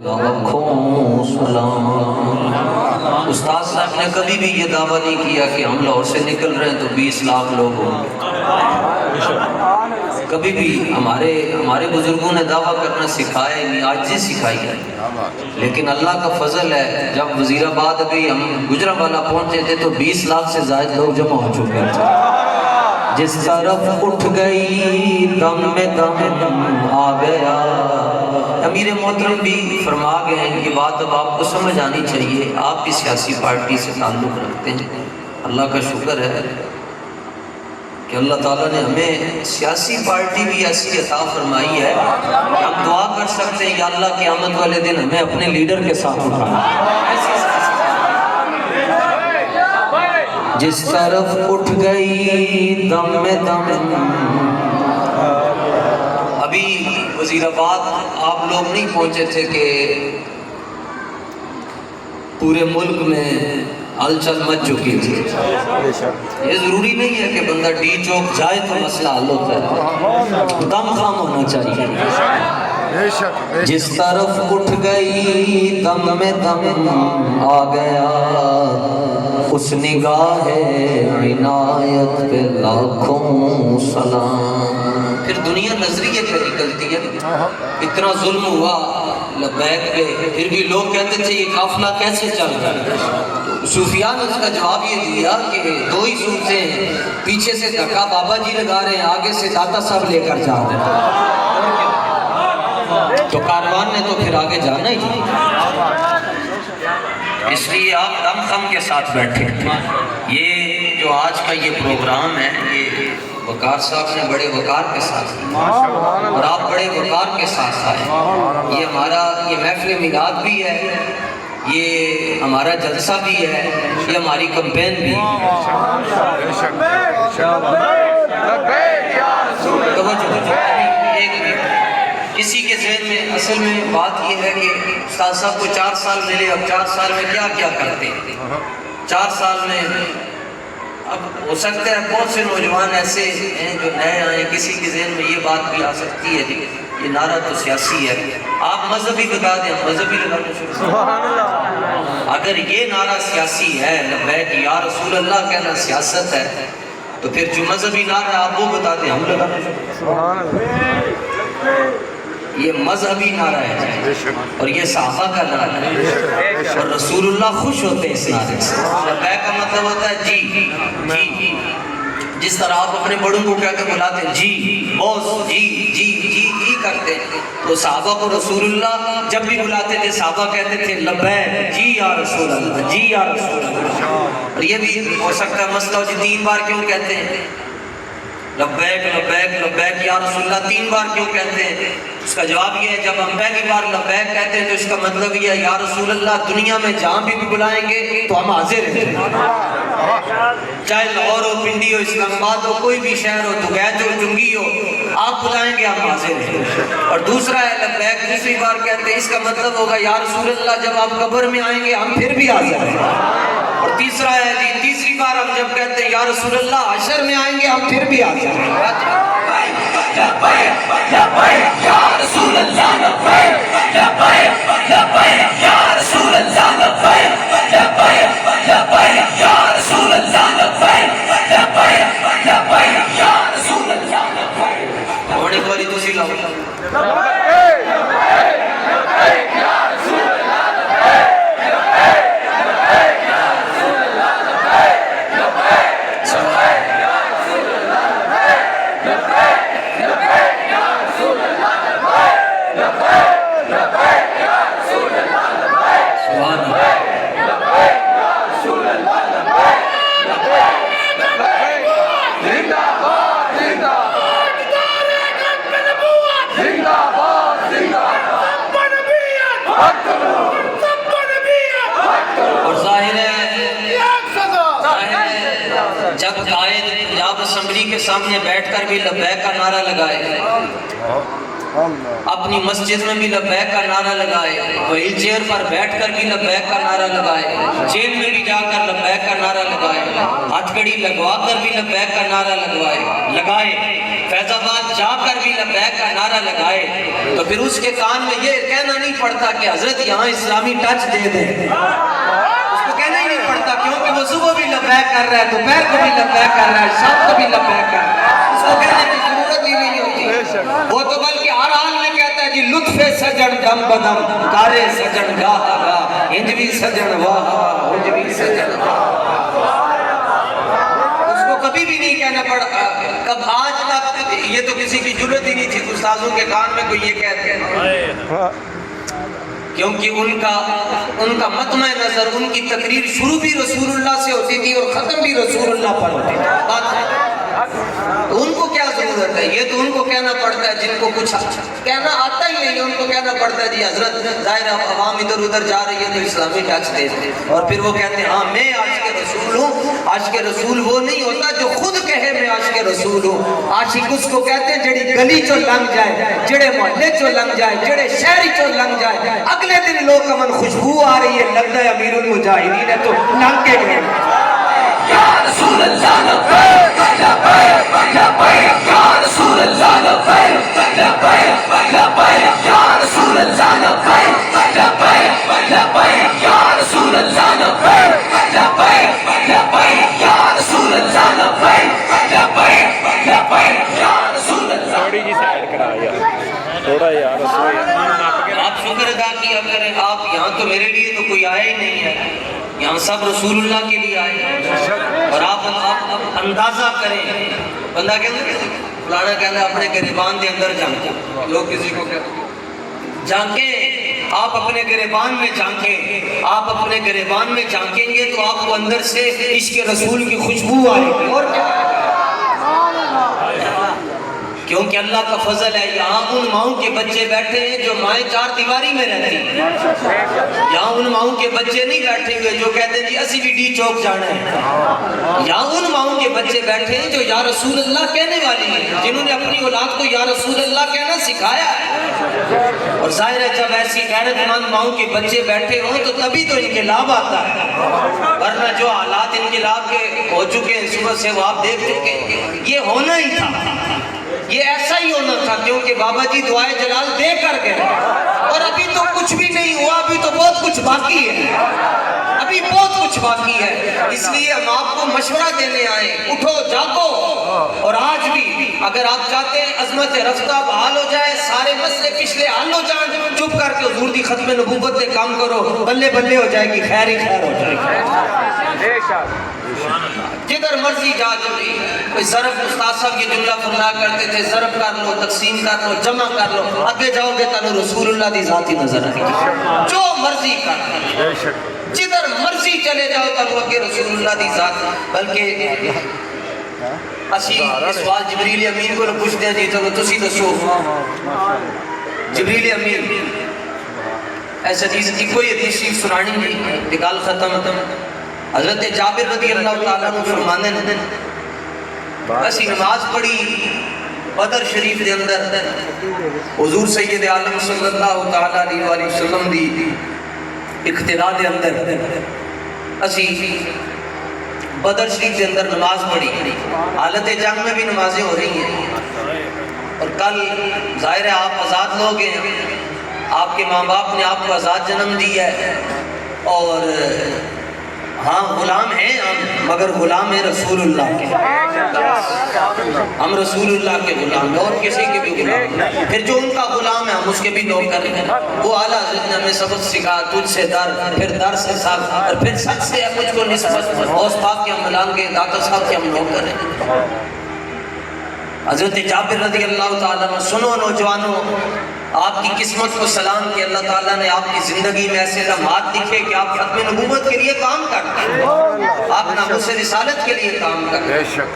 لاکھوں سلام۔ استاد صاحب نے کبھی بھی یہ دعویٰ نہیں کیا کہ ہم لاہور سے نکل رہے ہیں تو 20 لاکھ لوگ ہوں گے۔ کبھی بھی ہمارے بزرگوں نے دعویٰ کرنا سکھایا ہی نہیں، عاجزی سکھائی ہے۔ لیکن اللہ کا فضل ہے، جب وزیر آباد ابھی ہم گجرانوالہ پہنچے تھے تو 20 لاکھ سے زائد لوگ جمع ہو چکے تھے۔ جس طرف اٹھ گئی دم میں دم آ گیا۔ امیر محترم بھی فرما گئے ہیں، یہ بات اب آپ کو سمجھ آنی چاہیے۔ آپ بھی سیاسی پارٹی سے تعلق رکھتے ہیں، اللہ کا شکر ہے کہ اللہ تعالیٰ نے ہمیں سیاسی پارٹی بھی ایسی عطا فرمائی ہے کہ ہم دعا کر سکتے ہیں یا اللہ قیامت والے دن ہمیں اپنے لیڈر کے ساتھ اٹھانا۔ جس طرف اٹھ گئی دم میں دم۔ ابھی وزیر آباد آپ لوگ نہیں پہنچے تھے کہ پورے ملک میں ہلچل مچ چکی تھی۔ یہ ضروری نہیں ہے کہ بندہ ڈی چوک جائے تو مسئلہ حل ہوتا ہے، دم خام ہونا چاہیے۔ جس طرف اٹھ گئی دم میں دم آ گیا، اس نگاہ عنایت پہ لاکھوں سلام۔ پھر دنیا نظریے پہ نکلتی ہے، اتنا ظلم ہوا لبیک پہ، پھر بھی لوگ کہتے تھے یہ قافلہ کیسے چل رہا ہے؟ صوفیاء نے اس کا جواب یہ دیا کہ دو ہی صورتیں ہیں، پیچھے سے دھکا بابا جی لگا رہے ہیں، آگے سے داتا صاحب لے کر جا رہے ہیں۔ تو کاروان نے تو پھر آگے جانا ہی نہیں، اس لیے آپ دم خم کے ساتھ بیٹھے۔ یہ جو آج کا یہ پروگرام ہے، یہ وقار صاحب نے بڑے وقار کے ساتھ اور آپ بڑے وقار کے ساتھ آئے۔ یہ محفل میلاد بھی ہے، یہ ہمارا جلسہ بھی ہے، یہ ہماری کمپین بھی ہے۔ کسی کے ذہن میں اصل میں بات یہ ہے کہ استاد صاحب کو 4 سال ملے، اب 4 سال میں کیا کیا کرتے ہیں؟ 4 سال میں اب ہو سکتا ہے بہت سے نوجوان ایسے ہیں جو نئے آئے، کسی کے ذہن میں یہ بات بھی آ سکتی ہے کہ یہ نعرہ تو سیاسی ہے، آپ مذہبی بتا دیں، مذہبی لگانا شروع۔ اگر یہ نعرہ سیاسی ہے، لبیک یا رسول اللہ کہنا سیاست ہے، تو پھر جو مذہبی نعرہ آپ وہ بتا دیں، ہم لگانا شروع۔ یہ مذہبی نعرہ ہے اور یہ صحابہ کا نعرہ ہے، اور رسول اللہ خوش ہوتے ہیں اس نعرے سے۔ لبیک کا مطلب ہوتا ہے جی جی، جس طرح آپ اپنے بڑوں کو کہہ کے بلاتے ہیں جی بوس، جی جی جی جی کرتے ہیں، تو صحابہ کو رسول اللہ جب بھی بلاتے تھے صحابہ کہتے تھے لبیک جی یا رسول اللہ، جی یا رسول اللہ۔ اور یہ بھی ہو سکتا ہے مسئلہ ہو جی 3 بار کیوں کہتے ہیں لبیک لبیک لبیک یا رسول اللہ، 3 بار کیوں کہتے ہیں؟ اس کا جواب یہ ہے جب ہم پہلی بار لبیک کہتے ہیں تو اس کا مطلب یہ ہے یا رسول اللہ دنیا میں جہاں بھی بلائیں گے تو ہم حاضر ہیں، چاہے لاہور ہو، پنڈی ہو، اسلام آباد ہو، کوئی بھی شہر ہو، دوگیت ہو، چنگی ہو، آپ بلائیں گے ہم حاضر ہیں۔ اور دوسرا ہے لبیک دوسری بار کہتے ہیں، اس کا مطلب ہوگا یا رسول اللہ جب آپ قبر میں آئیں گے ہم پھر بھی حاضر ہیں۔ اور تیسرا ہے جی تیسری بار ہم جب کہتے ہیں یا رسول اللہ حشر میں آئیں گے ہم پھر بھی حاضر ہیں۔ یا رسول اللہ لبیک لبیک لبیک یا رسول اللہ لبیک لبیک لبیک یا رسول اللہ لبیک لبیک لبیک یا رسول اللہ لبیک۔ اور ایک باری دوسری لاؤ اسمبلی کے سامنے بیٹھ کر بھی لبیک کا نعرہ لگائے، اپنی مسجد میں بھی لبیک کا نعرہ لگائے, وہیل چیئر پر بیٹھ کر بھی لبیک کا نعرہ لگائے, جیل میں بھی جا کر لبیک کا نعرہ لگائے, ہتھ کڑی لگوا کر بھی لبیک کا نعرہ لگائے, فیض آباد جا کر بھی لبیک کا نعرہ لگائے, تو پھر اس کے کان میں یہ کہنا نہیں پڑتا کہ حضرت یہاں اسلامی ٹچ دے دیں. اس کو کہنا ہی نہیں پڑتا, کیونکہ وہ صبح بھی لبیک کر رہا ہے, دوپہر کو بھی لبیک کر رہا ہے, شام کو بھی لبیک کر رہا ہے. اس کو کہنے کی ضرورت ہی نہیں ہوتی. وہ تو بلکہ ہر حال میں کہتا ہے جی لطف سجن دم بدم, کارے سجن گاہ گاہ, ہنجوی سجن واہ ہنجوی سجن واہ. اس کو کبھی بھی نہیں کہنا پڑا. کب آج تک یہ تو کسی کی جرت ہی نہیں تھی استاذوں کے کان میں کوئی یہ کہتے ہیں, کیونکہ ان کا مطمع نظر, ان کی تقریر شروع بھی رسول اللہ سے ہوتی تھی اور ختم بھی رسول اللہ پر ہوتی تھی. تو ان کو کیا ضرورت ہے, یہ تو ان کو کہنا پڑتا ہے جن کو کچھ کہنا آتا ہی نہیں, ان کو کہنا پڑتا ہے جی حضرت ظاہر عوام ادھر ادھر جا رہی ہے تو اسلامی ٹچ دے دیں, اور پھر وہ کہتے ہیں ہاں میں عاشق رسول ہوں. عاشق رسول وہ نہیں ہوتا جو خود کہے میں عاشق رسول ہوں. عاشق اس کو کہتے ہیں جڑی گلی چو لنگ جائے, جڑے محلے چو لنگ جائے, جڑے شہری چو لنگ جائے, اگلے دن لوگ امن خوشبو آ رہی ہے, لگتا ہے امیر المجاہدین ہے تو لنگ کے گئے. یا رسول اللہ لبیک لبیک لبیک, یا رسول اللہ لبیک لبیک لبیک, یا رسول اللہ لبیک لبیک لبیک, یا رسول اللہ لبیک لبیک لبیک, یا رسول اللہ لبیک لبیک لبیک, یا رسول اللہ. تھوڑی جی سائڈ کرا یار, تھوڑا یار آپ شکر ادا کیا کریں. آپ یہاں تو میرے لیے تو کوئی آیا ہی نہیں ہے, یہاں سب رسول اللہ کے لیے آئے ہیں. اور آپ اندازہ کریں, بندہ کہتا ہے فلانا کہتا ہے اپنے گریبان دے اندر جھانکیں, لوگ کسی کو کہتے ہیں جھانکیں, آپ اپنے گریبان میں جھانکیں. آپ اپنے گریبان میں جھانکیں گے تو آپ کو اندر سے عشق رسول کی خوشبو آئے گی. اور کیا, کیونکہ اللہ کا فضل ہے, یہاں ان ماؤں کے بچے بیٹھے ہیں جو مائیں چار دیواری میں رہتی ہیں. یہاں ان ماؤں کے بچے نہیں بیٹھے ہوئے جو کہتے ہیں جی اسی بھی ڈی چوک جانا ہے. یہاں ان ماؤں کے بچے بیٹھے ہیں جو یا رسول اللہ کہنے والی ہیں, جنہوں نے اپنی اولاد کو یا رسول اللہ کہنا سکھایا ہے. اور ظاہر ہے جب ایسی غیرت مند ماؤں کے بچے بیٹھے ہوں تو تبھی تو انقلاب آتا ہے, ورنہ جو حالات انقلاب کے ہو چکے ہیں صبح سے وہ آپ دیکھ چکے ہیں. یہ ہونا ہی تھا, یہ ایسا ہی ہونا تھا, کیونکہ بابا جی دعائے جلال دے کر گئے, اور ابھی تو کچھ بھی نہیں ہوا, ابھی تو بہت کچھ باقی ہے, ابھی بہت کچھ باقی ہے. اس لیے ہم آپ کو مشورہ دینے آئے, اٹھو جاگو. اور آج بھی اگر آپ چاہتے ہیں عظمت رفتہ بحال ہو جائے, سارے مسئلے پچھلے حل ہو جائیں, چپ کر کے حضور دی ختم نبوت پہ کام کرو, بلے بلے ہو جائے گی, خیر ہی خیر ہو جائے گی. جدھر مرضی جا جوڑی. کوئی ضرب استاد صاحب یہ جملہ فرمایا کرتے تھے, ضرب کر لو, تقسیم کر لو, جمع کر لو, آگے جاؤ گے تنو رسول اللہ دی ذاتی نظر آئے گی. جو مرضی کر, جدھر مرضی چلے جاؤ تنو آگے رسول اللہ دی ذات. بلکہ اسی سوال جبریل امین کو پوچھتے ہیں, جی چلو تسی دسو جبریل امین ایسا چیز کی کوئی حدیث شریف سنانی نہیں, گل ختم. حضرت جابر رضی اللہ تعالیٰ عنہ فرمانے ہیں اسی نماز پڑھی بدر شریف دے اندر, حضور سید عالم صلی اللہ تعالیٰ علیہ وآلہ وسلم دی اقتداء دے اندر اسی بدر شریف دے اندر نماز پڑھی. حالت جنگ میں بھی نمازیں ہو رہی ہیں, اور کل ظاہر ہے آپ آزاد لوگ ہیں, آپ کے ماں باپ نے آپ کو آزاد جنم دیا ہے, اور ہاں غلام ہیں ہم, مگر غلام ہیں رسول اللہ کے. ہم رسول اللہ کے غلام ہیں, اور کسی کے بھی غلام ہیں. پھر جو ان کا غلام ہے ہم اس کے بھی نوکر ہیں. وہ اعلیٰ حضرت نے ہمیں سبق سکھا, تجھ سے در, پھر در سے سب, اور پھر سب سے مجھ کو نسبت. غوث پاک کے ہم ملان کے, داتا صاحب کے ہم نوکر ہیں. حضرت جابر رضی اللہ تعالیٰ عنہ, سنو نوجوانوں, آپ کی قسمت کو سلام کہ اللہ تعالیٰ نے آپ کی زندگی میں ایسے لمحات دکھے کہ آپ ختم نبوت کے لیے کام کرتے ہیں, آپ ناموس رسالت کے لیے کام کرتے ہیں.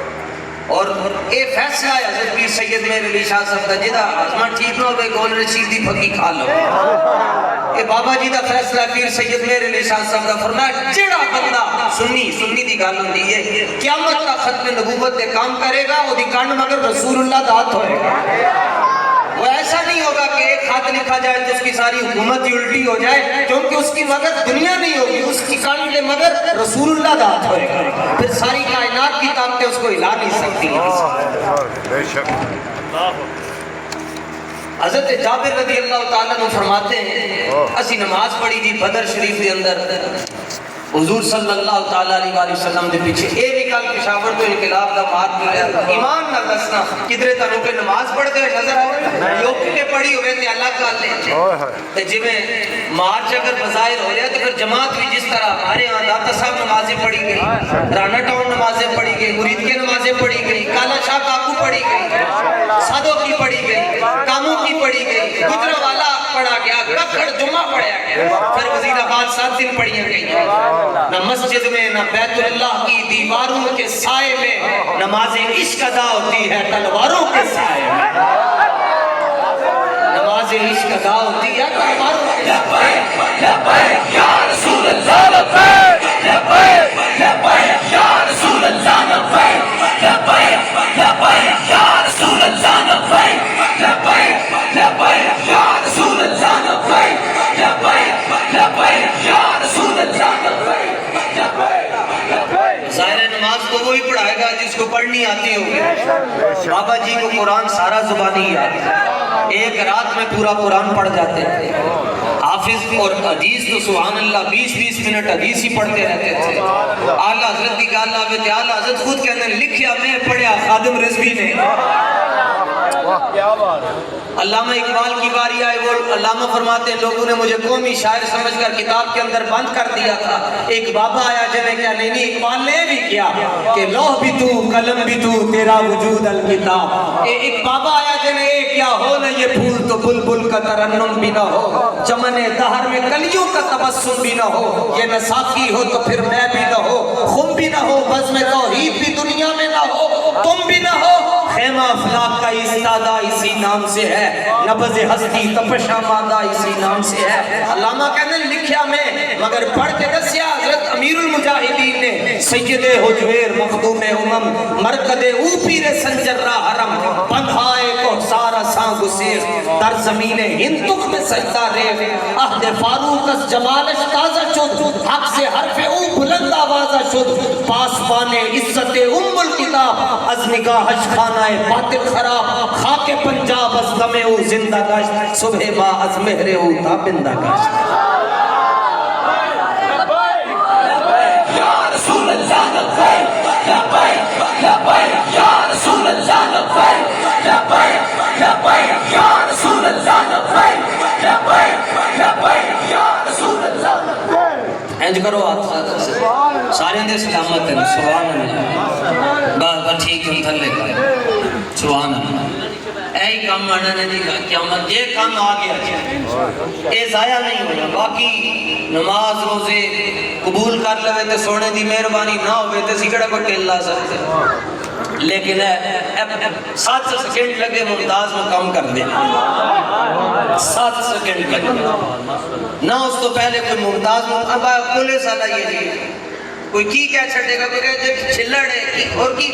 اور اے فیصلہ ہے حضرت پیر سید مہر علی شاہ صاحب دا, جدا ہضمہ ٹھیک نہ ہوئے گول رشید دی پھکی کھا لو. اے بابا جی دا فیصلہ پیر سید مہر علی شاہ صاحب دا فرمایا, جڑا بندہ سنی دی گل ہوندی ہے قیامت کا ختم نبوت دے کام کرے گا, وہ دی کان مگر رسول اللہ دا ہاتھ ہوئے گا. وہ ایسا نہیں ہوگا کہ ایک خط لکھا جائے تو اس کی ساری حکومت ہی الٹی ہو جائے، کیونکہ اس کی مدد دنیا نہیں ہوگی، اس کی قانون مگر رسول اللہ کا ہاتھ ہوئے گا، پھر ساری کائنات کی طاقتیں اس کو ہلا نہیں سکتی۔ بے شک حضرت جابر رضی اللہ تعالیٰ عنہ فرماتے ہیں اسی نماز پڑھی تھی بدر شریف کے اندر، حضور صلی اللہ تعالیٰ علیہ وآلہ وسلم دے پیچھے اے نکال پشاور تو انقلاب دا مار پڑیا، ایمان نہ دسنا کدھرے تنوں پہ نماز پڑھتے ہوئے نظر آئے لوگ نے پڑھی ہوئے تھے اللہ کا لے تے جی میں مارچ اگر بظاہر ہو رہا تو پھر جماعت بھی جس طرح ہمارے یہاں داتا صاحب نمازیں پڑھی گئی، رانا ٹاؤن نمازیں پڑھی گئی، مرید کے نمازیں پڑھی گئی، کالا شاہ کاکو پڑھی گئی، سادوں کی پڑھی گئی، کاموں کی پڑھی گئی، گجرا والا پڑھا گیا، ککھڑ جمعہ پڑھیا گیا، پھر وزیر آباد 7 دن پڑھیاں گئی ہیں۔ نہ مسجد میں نہ بیت اللہ کی دیواروں کے سائے میں نماز عشق ادا ہوتی ہے تلواروں کے سائے میں، نماز عشق ادا ہوتی ہے تلواروں کے سائے میں۔ لبیک یا رسول اللہ لبیک، لبیک لبیک یا رسول اللہ لبیک، لبیک لبیک یا رسول اللہ لبیک، لبیک لبیک یا رسول اللہ لبیک، لبیک لبیک یا رسول اللہ لبیک۔ ظاہر نماز تو وہی پڑھائے گا جس کو پڑھنی آتی ہوگی۔ بابا جی کو قرآن سارا زبانی یاد ہے، ایک رات میں پورا قرآن پڑھ جاتے تھے، حافظ اور حدیث تو سبحان اللہ 20-20 منٹ حدیث ہی پڑھتے رہتے تھے۔ اعلیٰ حضرت کی گال آوے تھے، اعلیٰ حضرت خود کہنے لکھیا میں پڑھیا خادم رضوی نے۔ علامہ اقبال کی باری آئے، وہ علامہ فرماتے ہیں لوگوں نے مجھے قومی شاعر سمجھ کر کتاب کے اندر بند کر دیا تھا، ایک بابا آیا جنہیں کیا نہیں اقبال نے بھی کیا کہ لوح بھی تو قلم بھی تو تیرا وجود الکتاب، ایک بابا آیا جنہیں ایک کیا ہو نہ یہ پھول تو بلبل کا ترنم بھی نہ ہو، چمن دہر میں کلیوں کا تبسم بھی نہ ہو، یہ نہ ساقی ہو تو پھر میں بھی نہ ہو، خم بھی نہ ہو بزم توحید بھی دنیا میں نہ ہو، تم بھی نہ ہو، خیمہ افلاق کا استادہ اسی نام سے ہے، نبض ہستی تپشا مادہ اسی نام سے ہے۔ علامہ کہنے لکھیا میں مگر پڑھ کے دسیا حضرت امیر المجاہدین نے، سید حجویر مخدوم امم مرکد او پیر سنجر حرم بندھائے کو سارا سان گسیخ در زمین ہندک میں سجدہ ریخ، عہد فاروق اس جمالش تازہ شد، حق سے حرف او بلند آوازہ شد، پاسبان عزت ام الکتاب از نگاہش خانہ باطل خراب، خاک پنجاب از دم او زندہ گشت، صبح با از مہر او تابندہ گشت۔ یا رسول اللہ لبیک، لبیک لبیک یا رسول اللہ لبیک، لبیک لبیک یا رسول اللہ لبیک، لبیک لبیک یا رسول اللہ لبیک۔ انج کرو ہاتھ سے سارے دے سلامت ہیں، سبحان اللہ، بس ٹھیک ہے تھلے کا سبحان اللہ، اے ہی کام آنا نہیں دیگا قیامت یہ کام آگیا اے ضائع نہیں ہونا، باقی نماز روزے قبول کر لے تے سونے دی مہربانی نہ ہوئے تے سکڑا کو ٹل لا سکتے، لیکن 7 سیکنڈ لگے ممتاز میں کام کر دے، 7 سیکنڈ لگے نہ اس تو پہلے کوئی ممتاز اب پولیس والا یہ نہیں کوئی کی کیا چھڑے گا، کوئی کہتے چھلڑ ہے اور کی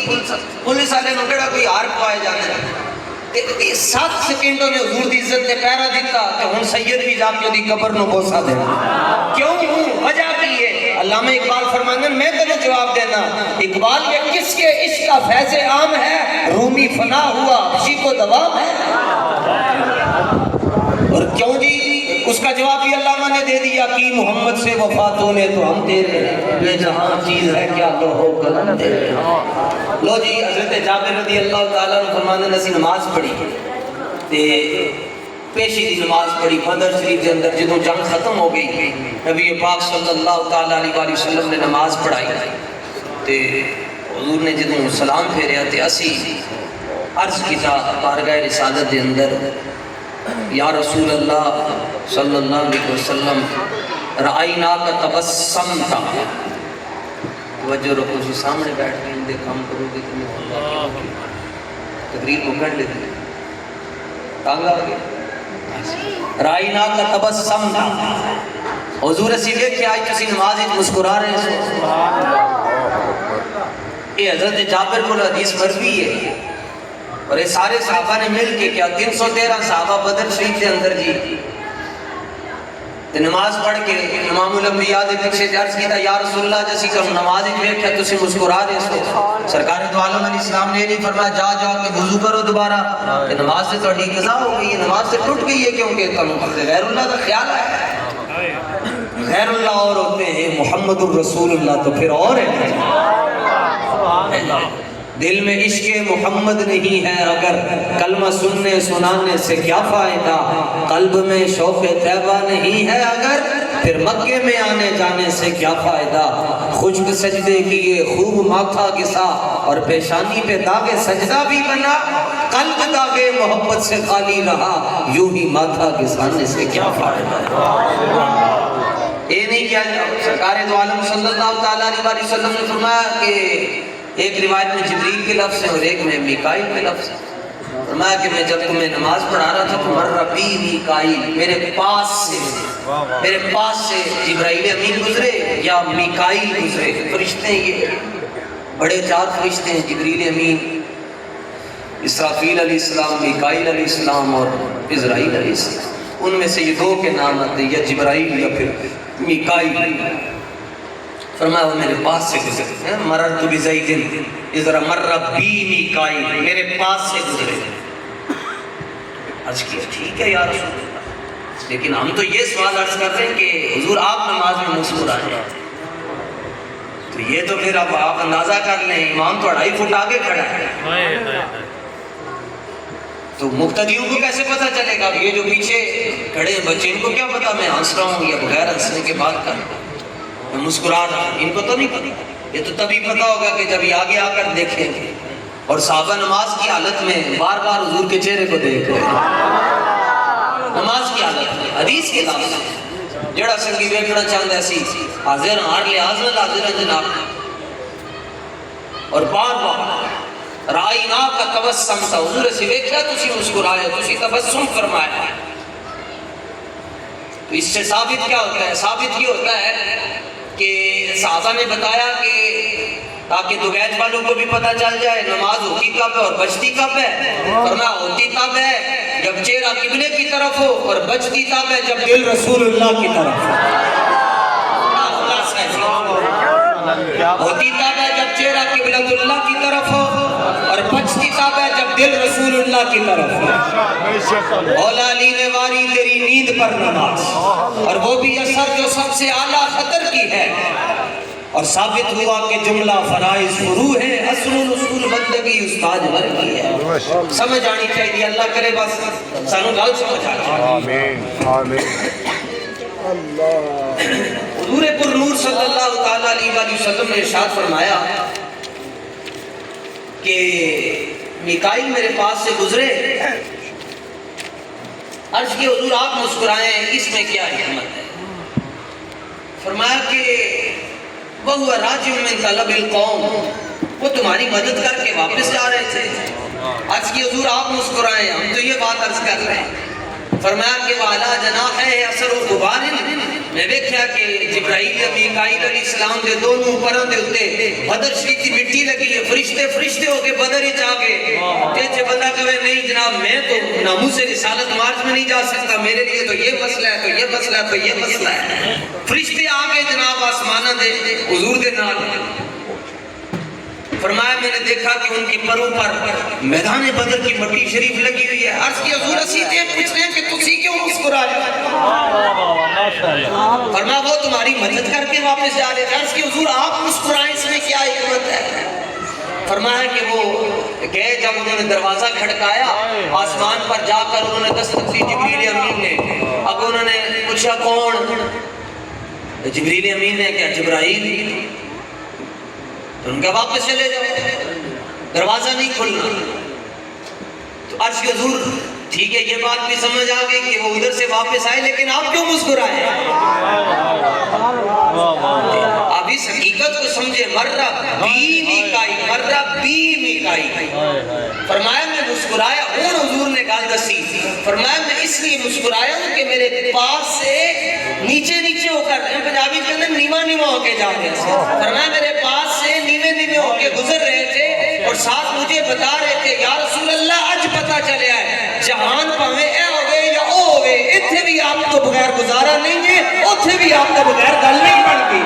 پولیس والے نو کہڑا کوئی ہار پوائے جانے 7 سیکنڈوں نے حضور دی عزت نے پیرا دیتا کہ ہن سید بھی جا کے دی قبر نو بوسا دے، کیوں ہوں وجہ کی ہے؟ علامہ اقبال فرماتے ہیں میں تمہیں جواب دینا، اقبال یہ کس کے عشق کا فیض عام ہے، رومی فنا ہوا اسی کو دوام ہے، اور کیوں جی اس کا جواب بھی علامہ نے دے دیا کہ محمد سے وفا تو نے تو ہم تیرے، بے جہاں چیز ہے کیا تو ہو قلم تیرے۔ لو جی حضرت جابر رضی اللہ تعالیٰ عنہ فرماتے ہیں نسی نماز پڑھی تے پیشی دی نماز پڑھی بدر شریف کے اندر جدوں جنگ ختم ہو گئی، نبی پاک صلی اللہ تعالیٰ علیہ وسلم نے نماز پڑھائی تے حضور نے جدوں سلام پھیریا تے اسی عرض کیتا بارگاہ رسالت دے اندر، یا رسول اللہ صلی اللہ علیہ وسلم رائنا کا تبسم تھا، وجہ رکھو سی سامنے بیٹھ کے اندے کام کرو گے تمہیں تقریر کو کر لیتے تانگ آ گیا، رائنا کا تبسم تھا، حضور اسی دیکھ کے آج کسی نماز ایک مسکرا رہے ہیں، یہ حضرت جابر کو حدیث مروی ہے، اور یہ سارے صحابہ نے مل کے کیا 313 صحابہ بدر شریف کے اندر جی تے نماز پڑھ کے امام الانبیاء دے پیچھے عرض کیتا یا رسول اللہ جیسی کہ نماز وچ ویکھیا تسی مسکرا رہے سو سرکار دو عالم علیہ السلام نے نہیں فرمایا جا جا کے وضو کرو دوبارہ تے نماز سے تہاڈی قضا ہو گئی ہے نماز سے ٹوٹ گئی ہے کیونکہ تم غیر اللہ کا خیال ہے غیر اللہ اور ہوتے ہیں محمد الرسول اللہ تو پھر اور ہے دل میں عشق محمد نہیں ہے اگر کلمہ سننے سنانے سے کیا فائدہ قلب میں شوق طیبہ نہیں ہے اگر پھر مکے میں آنے جانے سے کیا فائدہ خشک سجدے کیے خوب ماتھا گسا اور پیشانی پہ داغ سجدہ بھی بنا قلب داغ محبت سے خالی رہا یوں ہی ماتھا گسانے سے کیا فائدہ یہ نہیں کیا سرکار دو عالم صلی اللہ علیہ وسلم نے فرمایا کہ ایک روایت میں جبریل کے لفظ ہیں اور ایک میں میکائیل کے لفظ ہیں فرمایا کہ میں جب تمہیں نماز پڑھا رہا تھا تو مر بی میکائیل میرے پاس سے جبرائیل امین گزرے یا میکائیل گزرے فرشتے یہ بڑے 4 فرشتے ہیں جبریل امین اسرافیل علیہ السلام میکائیل علیہ السلام اور عزرائیل علیہ السلام ان میں سے یہ 2 کے نام آتے ہیں یا جبرائیل یا پھر میکائیل فرمایا وہ میرے پاس سے گزرے مررت بزیدن اذا مر بی میکائیل میرے پاس سے گزرے عرض کیا ٹھیک ہے یا رسول اللہ لیکن ہم تو یہ سوال عرض کرتے ہیں کہ حضور آپ نماز میں مسکرائے تو یہ تو پھر اب آپ اندازہ کر لیں امام تو 2.5 فٹ آگے کھڑا ہے تو مقتدیوں کو کیسے پتہ چلے گا یہ جو پیچھے کھڑے ہیں بچے ان کو کیا پتا میں ہنس رہا ہوں یا بغیر ہنسنے کے بات کر رہا ہوں میں مسکرا رہا ہوں ان کو تو نہیں پتا یہ تو تبھی پتا ہوگا کہ جب یہ آگے آ کر دیکھیں گے اور صحابہ نماز کی حالت میں بار بار حضور کے چہرے کو دیکھ رہے ہیں نماز کی حالت میں حدیث کے لفظ جڑا سنگی ویکھنا چاہتا ہے سی حاضر ہار لحاظ حاضر جناب اور بار بار رائنا کا تبسم تھا حضور سے ویکھیا تسی مسکرائے تسی تبسم فرمایا تو اس سے ثابت کیا ہوتا ہے ثابت یہ ہوتا ہے کہ صحابہ نے بتایا کہ تاکہ دوگیج والوں کو بھی پتہ چل جائے نماز ہوتی کب ہے اور بچتی کب ہے فرمایا ہوتی تب ہے جب چہرہ قبلے کی طرف ہو اور بچتی تب ہے جب دل رسول اللہ کی طرف ہوتی تب ہے جب چہرہ قبلۃ اللہ کی طرف ہو اور بچتی تب ہے جب دل رسول اللہ کی طرف ہو مولا علی نے واری تیری نیند پر نماز اور وہ بھی اثر جو سب سے اعلیٰ خطر کی ہے اور ثابت ہوا کہ جملہ فرائض فروع ہے اصل اصول بندگی استاد ور کی ہے سمجھ آنی چاہیے اللہ کرے بس سانو گل سمجھ آ جائے آمین آمین حضور پر نور صلی اللہ تعالیٰ علیہ وسلم نے ارشاد فرمایا کہ میکائیل میرے پاس سے گزرے عرض کی حضور آپ مسکرائیں اس میں کیا حکمت ہے فرمایا کہ وَهُوَ رَاجِعٌ مِّن طَلَبِ الْقَوْمِ وہ تمہاری مدد کر کے واپس جا رہے تھے عرض کی حضور آپ مسکرائیں ہم تو یہ بات عرض کر رہے ہیں فرمایا کہ وَعَلَى جَنَاحِهِ اثر غبار میں دیکھا کہ جبرائیل یا میکائیل علیہ السلام دے دونوں اوپروں دے اتے بدر شریف کی مٹی لگی ہے فرشتے ہو کے بدر ہی جا کے جیسے بندہ کہے نہیں جناب میں تو ناموس سے رسالت مارچ میں نہیں جا سکتا میرے لیے تو یہ مسئلہ ہے تو یہ مسئلہ ہے تو یہ مسئلہ ہے فرشتے آگے جناب آسمانہ دے حضور دے نال فرمایا میں نے دیکھا کہ ان کی پروں پر میدان بدر کی مٹی شریف لگی ہوئی ہے عرض کی حضور اسیدے پوچھ رہے ہیں کہ تسی کیوں مسکرائے فرمایا وہ تمہاری مدد کر کے واپس جا رہے تھے عرض کی حضور آپ مسکرائیں اس میں کیا حکمت ہے فرمایا کہ وہ گئے جب انہوں نے دروازہ کھڑکایا آسمان پر جا کر انہوں نے دستک دی جبریل امین نے اب انہوں نے پوچھا کون جبریل امین نے کہا جبرائیل تو ان کا واپس چلے جاؤ دروازہ نہیں کھلنا تو عرض کی حضور ٹھیک ہے یہ بات بھی سمجھ آ گئی کہ وہ ادھر سے واپس آئے لیکن آپ کیوں مسکرائے آپ اس حقیقت کو سمجھے مرہ بی میکائی فرمایا میں مسکرایا اور حضور نے گال دسی فرمایا میں اس لیے مسکرایا ہوں کہ میرے پاس سے نیچے ہو کر پنجابی کے اندر نیوا ہو کے جا رہے تھے فرمایا میرے پاس سے نیوے ہو کے گزر رہے تھے اور ساتھ مجھے بتا رہے تھے یا رسول اللہ اج پتہ چلیا ہے جہان پاویں اے ہوے یا او ہوے ایتھے بھی آپ تو بغیر گزارا نہیں ہے اوتھے بھی آپ تو بغیر گل نہیں بنتی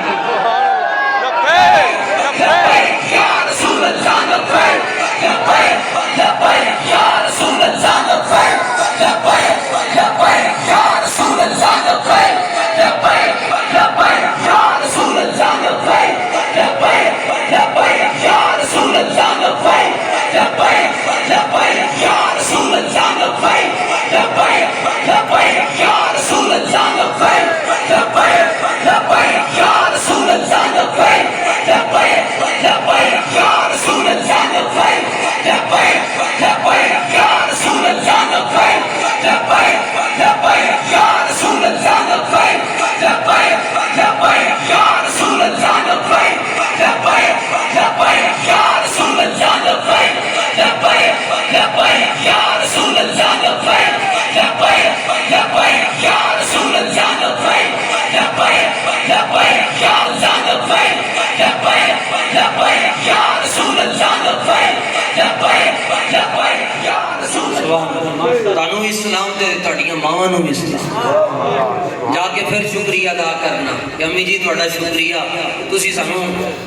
یا رسول اللہ لبیک لبیک لبیک یا رسول اللہ لبیک لبیک لبیک یا رسول اللہ لبیک لبیک لبیک یا رسول اللہ لبیک لبیک لبیک یا رسول اللہ لبیک لبیک لبیک یا رسول اللہ لبیک لبیک لبیک یا رسول اللہ لبیک لبیک لبیک یا رسول اللہ لبیک لبیک لبیک یا رسول اللہ لبیک لبیک لبیک یا رسول اللہ لبیک لبیک لبیک یا رسول اللہ لبیک لبیک لبیک یا رسول اللہ لبیک لبیک لبیک یا رسول اللہ لبیک لبیک لبیک یا رسول اللہ لبیک لبیک لبیک یا رسول اللہ لبیک لبیک لبیک یا اللہ لبیک لبیک لبیک یا رسول اللہ لبیک لبیک لبیک یا رسول اللہ تانوں بھی اسلام تے تہاڈیاں ماواں نوں بھی اسلام جا کے پھر شکریہ ادا کرنا کہ امی جی تہاڈا شکریہ تسی سانوں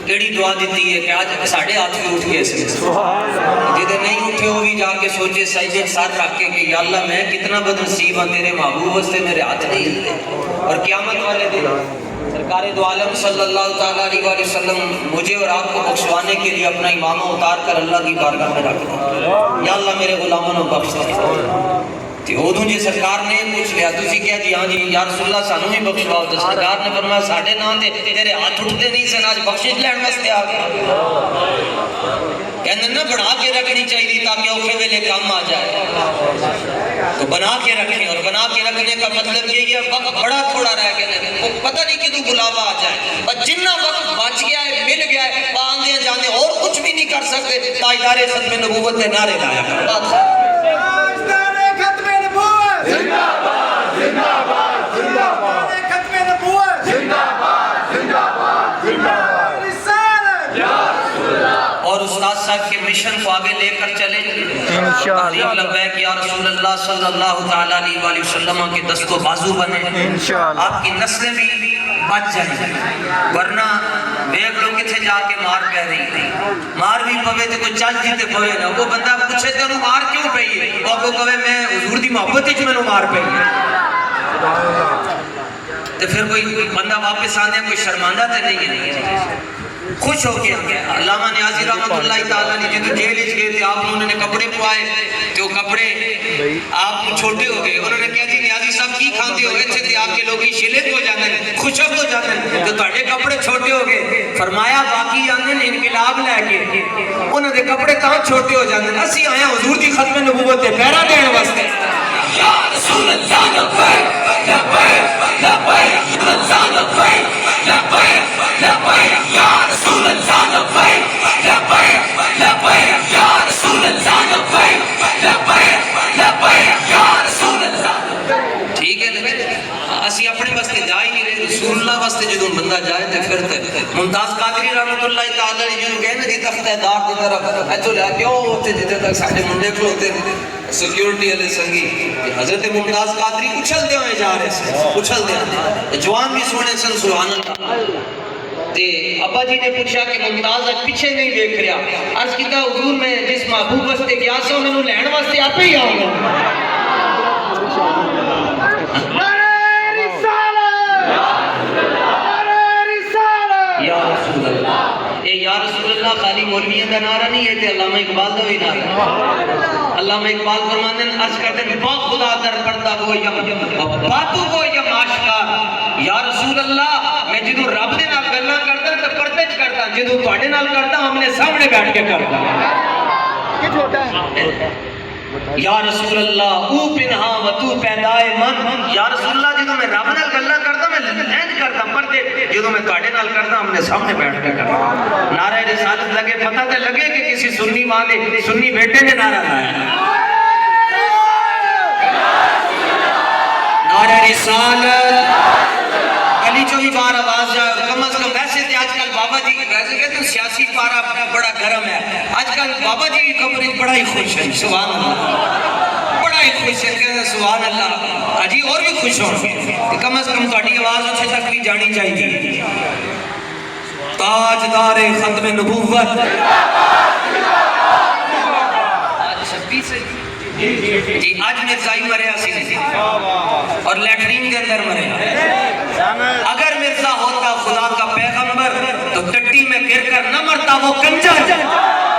کیڑی دعا دتی ہے کہ اج ساڈے ہاتھ پہ اٹھ کے اسے جدے نہیں اٹھے وہ بھی جا کے سوچے سجدے سر رکھ کے کہ یا اللہ میں کتنا بدنصیب ہوں تیرے محبوب واسطے میرے ہاتھ نہیں ہلتے اور قیامت والے دن سرکار دو عالم صلی اللہ تعالیٰ علیہ وآلہ وسلم مجھے اور آپ کو بخشوانے کے لیے اپنا امامہ اتار کر اللہ کی بارگاہ میں رکھ دیں یا اللہ میرے غلاموں نے بخش دیں تے ادوں جی سرکار نے پوچھ لیا تسی کہہ جی ہاں جی یا رسول اللہ سانوں بھی بخشواؤ تو سرکار نے فرمایا ساڈے نام تے تیرے ہاتھ اٹھتے نہیں سن آج بخشش لین واسطے آ گیا کہنے نہ بنا کے رکھنی چاہیے تاکہ اوکھے ویلے کام آ جائے تو بنا کے رکھیں اور بنا کے رکھنے کا مطلب یہ ہے وقت بڑا تھوڑا رہ گیا ہے پتہ نہیں کدوں بلاوا آ جائے اور جنہ وقت بچ گیا ہے مل گیا ہے آندے جانے اور کچھ بھی نہیں کر سکتے تاجدار ختم نبوت نے نعرے لایا زندہ باد زندہ باد زندہ باد ختم نبوت زندہ باد زندہ باد زندہ باد رسالت یا رسول اللہ اور استاد صاحب کے مشن کو آگے لے کر چلیں انشاءاللہ لبیک یا رسول اللہ صلی اللہ تعالیٰ علیہ وآلہ وسلم کے دست و بازو بنے آپ کی نسلیں بھی بچ جائیں ورنہ دیکھ لو کتھے جا کے مار پہ رہی مار بھی پوے تو کوئی چل جیتے پوے نہ وہ بندہ پوچھے تو انہوں مار کیوں پہی ہے وہ کو کہے میں حضور دی محبت ہی میں مار پہی ہے تو پھر کوئی بندہ واپس آنے کوئی شرماندہ تے نہیں ہے خوش ہو کے آگیا علامہ نیازی رحمت اللہ تعالیٰ نے جدو جیل اچ گئے تھے آپ انہوں نے کپڑے پوائے تو کپڑے آپ چھوٹے ہو گئے انہوں نے کہا جی نیازی صاحب کی کھاندے ہو گئے تھے تے آپ کے لوگ ہی شلک ہو جاتے ہیں خوشک ہو جاتے ہیں تو تہاڈے کپڑے چھوٹے ہو گئے فرمایا باقی آنے نے انقلاب لے کے انہوں نے کپڑے تاں چھوٹے ہو جاتے ہیں اسی آیا حضور دی ختم نبوت تے پہرا دین واسطے یا رسول اللہ لبیک لبیک لبیک اللہ لبیک لبیک لبیک یا رسول اللہ لبیک لبیک لبیک یا رسول اللہ لبیک لبیک لبیک یا رسول اللہ ٹھیک ہے نا اسی اپنے واسطے جا ہی نہیں رہے رسول اللہ واسطے جدوں بندہ جائے تے پھر تے ممتاز قادری رحمت اللہ تعالی علیہ جدوں گئے نا جی تخت دار دی طرف ایتھوں لے کے اوتے جتے تک ساڈے منڈے کھلوتے سیکیورٹی والے سنگی حضرت ممتاز قادری اچھل دے ہوئے جا رہے سے اچھل دے جوان بھی سونے سن سبحان اللہ تے ابا جی نے پوچھا کہ ممتاز اج پیچھے نہیں دیکھ رہا عرض کیتا حضور میں جس محبوب واسطے گیا سا انہوں نے لین واسطے آپ ہی آؤں گا یا رسول اللہ اے یا رسول اللہ خالی مولویوں دا نعرہ نہیں ہے تے علامہ اقبال دا بھی نعرہ علامہ اقبال فرماتے ہیں عرض کرتے ہیں با خدا در پردہ گو یم باتو گو یم آشکار یا رسول اللہ میں جدو رب دے نال گلاں کردا تے پردے چ کردا جدو تواڈے نال کردا آمنے سامنے بیٹھ کے کردا کہ چھوٹا ہے یا رسول اللہ او پنہا و تو پیدائے من یا رسول اللہ جدو میں رب نال گلاں کردا میں لینج کردا پردے جدو میں تواڈے نال کردا آمنے سامنے بیٹھ کے کردا نعرہ رسالت لگے پتہ تے لگے کہ کسی سنی ماں دے سنی بیٹے نے نعرہ لایا نعرہ رسالت علی جو ہی بار آواز جائے کم از کم ویسے تھے آج کل بابا جی ویسے کہتے ہیں سیاسی پارا بڑا گرم ہے آج کل بابا جی کی قبر بڑا ہی خوش ہے سبحان اللہ بڑا ہی خوش ہے کہ سبحان اللہ اجی اور بھی خوش ہوں کہ کم از کم تہاڈی آواز اتھے تک بھی جانی چاہیے تاجدار ختم نبوت آج 26 ہے جی آج مرزائی مریا سی اور لیٹرین کے اندر مریا اگر مرزا ہوتا خدا کا پیغمبر تو ٹٹی میں گر کر نہ مرتا وہ کنجر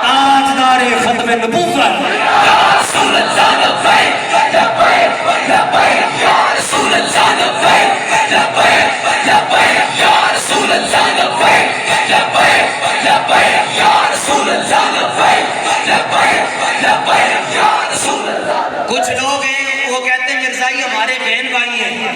تاجدار ختم نبوت یا رسول اللہ لبیک لبیک لبیک یا رسول اللہ لبیک لبیک لبیک یا رسول اللہ لبیک لبیک لبیک یا رسول اللہ لبیک لبیک لبیک یا رسول اللہ کچھ لوگ ہیں وہ کہتے ہیں مرزائی ہمارے بہن بھائی ہیں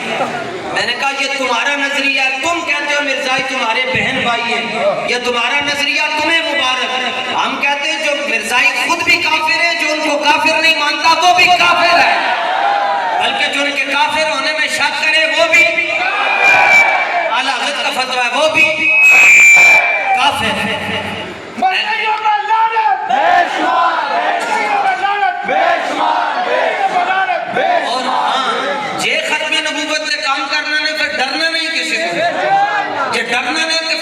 میں نے کہا یہ تمہارا نظریہ تم کہتے ہو مرزائی تمہارے بہن بھائی ہیں یہ تمہارا نظریہ تمہیں مبارک ہم کہتے ہیں جو مرزائی خود بھی کافر ہے جو ان کو کافر نہیں مانتا وہ بھی کافر ہے بلکہ جو ان کے کافر ہونے میں شک کرے وہ بھی اعلیٰ حضرت کا فتویٰ ہے وہ بھی کافر ہے اور ہاں جے ختم نبوت سے کام کرنا نہیں پھر ڈرنا نہیں کسی کو جے ڈرنا نہیں